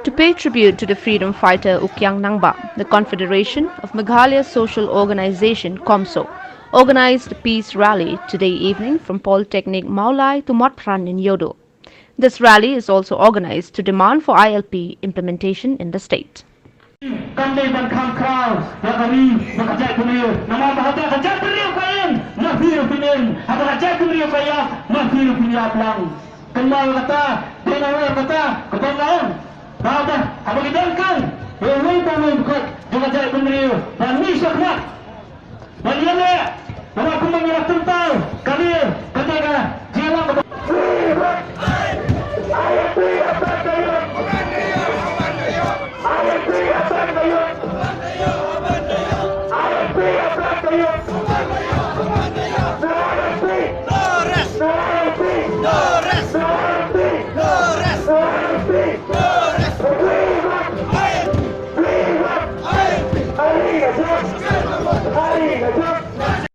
To pay tribute to the freedom fighter Kiang Nangbah, the Confederation of Meghalaya Social Organization Comso organized a peace rally today evening from Polytechnic Maulai to Motpran in Yodo. This rally is also organized to demand for ILP implementation in the state. Kami berkam kau, yang kami bekerja beliau. Nama bahagia kerja beliau kain, mahir pinin. Apa kerja beliau kaya, mahir punya pelang. Kenal kata, dengar kata, kebenaran. Bahagia, apa kita kan? Ini kami buat bekerja beliau. Dan ini sekat. Bagaimana? Nama aku mengira tentang kami ketika jiwa. Hari